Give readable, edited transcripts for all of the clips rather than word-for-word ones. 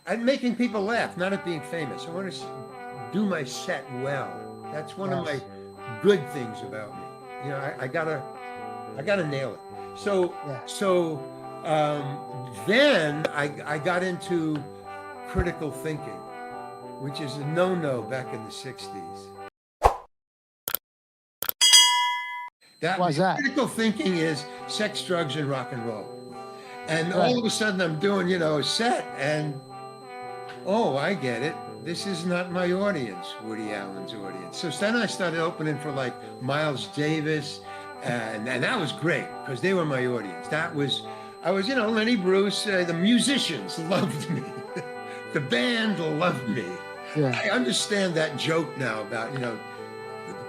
I'm making people laugh, not at being famous. I want to do my set well. That's one of my good things about me. You know, I gotta nail it. So then I got into critical thinking, which is a no-no back in the 60s. Why's that? Critical thinking is sex, drugs, and rock and roll. And all of a sudden I'm doing, a set and, oh, I get it. This is not my audience, Woody Allen's audience. So then I started opening for like Miles Davis, and that was great because they were my audience. I was, Lenny Bruce, the musicians loved me. The band loved me. Yeah. I understand that joke now about,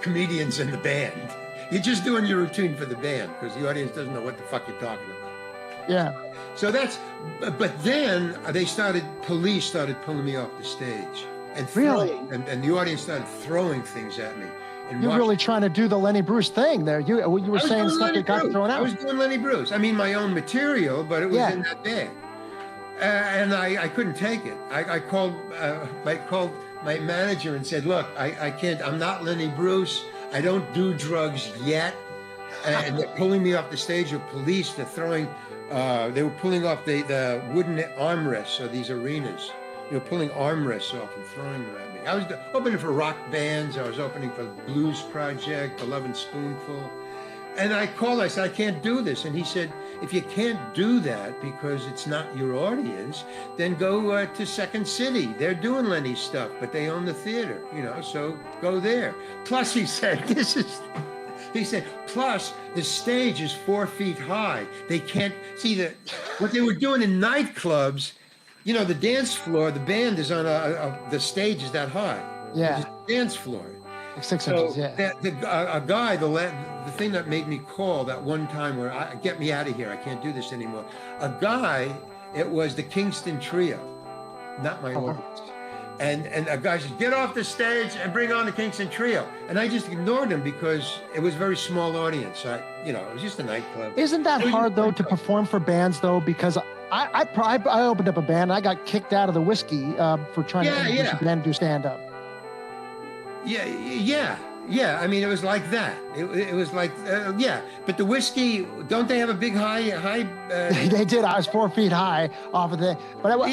comedians and the band. You're just doing your routine for the band because the audience doesn't know what the fuck you're talking about. Yeah. So but then police started pulling me off the stage and and the audience started throwing things at me. And you're really trying to do the Lenny Bruce thing there. You were saying stuff that got thrown out. I was doing Lenny Bruce. I mean, my own material, but it was in that bag. And I couldn't take it. I called my manager and said, look, I can't, I'm not Lenny Bruce. I don't do drugs yet. And they're pulling me off the stage of police. They're throwing, they were pulling off the wooden armrests of these arenas. They were pulling armrests off and throwing them at me. I was opening for rock bands. I was opening for Blues Project, 11 Spoonful. And I called, I said, I can't do this. And he said, if you can't do that because it's not your audience, then go to Second City. They're doing Lenny's stuff, but they own the theater, so go there. Plus, he said, plus the stage is 4 feet high. They can't see what they were doing in nightclubs. The dance floor, the band is on the stage is that high. Yeah. The dance floor. Like 6 inches, yeah. A guy, the thing that made me call that one time where get me out of here, I can't do this anymore. A guy, it was the Kingston Trio, not my audience. And a guy said, get off the stage and bring on the Kingston Trio. And I just ignored him because it was a very small audience. It was just a nightclub. Isn't that hard though to perform for bands though? Because I opened up a band and I got kicked out of the Whiskey for trying to introduce a band to do stand-up. Yeah. I mean, it was like that. It was like, But the Whiskey, don't they have a big high? They did. I was 4 feet high off of the. But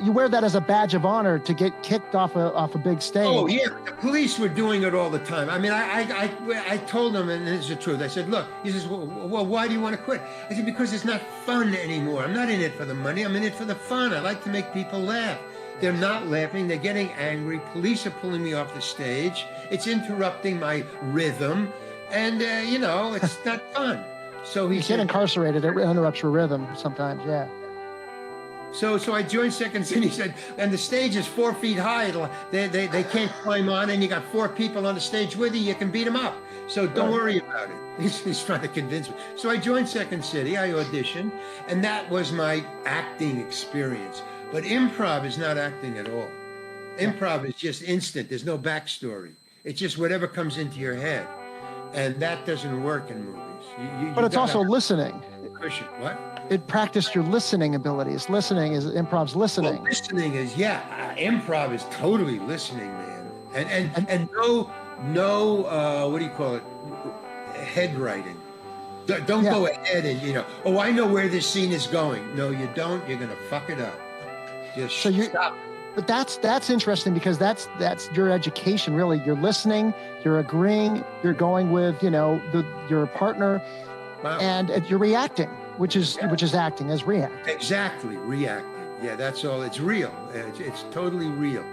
you wear that as a badge of honor to get kicked off a big stage. Oh yeah, the police were doing it all the time. I mean, I told them, and this is the truth. I said, look, he says, well, why do you want to quit? I said, because it's not fun anymore. I'm not in it for the money. I'm in it for the fun. I like to make people laugh. They're not laughing. They're getting angry. Police are pulling me off the stage. It's interrupting my rhythm. And, it's not fun. So you get incarcerated. It interrupts your rhythm sometimes, yeah. So I joined Second City. He said, and the stage is 4 feet high. They can't climb on, and you got 4 people on the stage with you. You can beat them up. So don't worry about it. He's trying to convince me. So I joined Second City. I auditioned, and that was my acting experience. But improv is not acting at all. Improv is just instant. There's no backstory. It's just whatever comes into your head. And that doesn't work in movies. But it's also listening. Cushion. What? It practiced your listening abilities. Improv's listening. Well, listening is, improv is totally listening, man. And no, what do you call it? Head writing. Don't go ahead and, I know where this scene is going. No, you don't. You're going to fuck it up. Stop. But that's interesting because that's your education, really. You're listening, you're agreeing, you're going with your partner, and you're reacting, which is acting as reacting. Exactly, reacting. Yeah, that's all. It's real. It's totally real.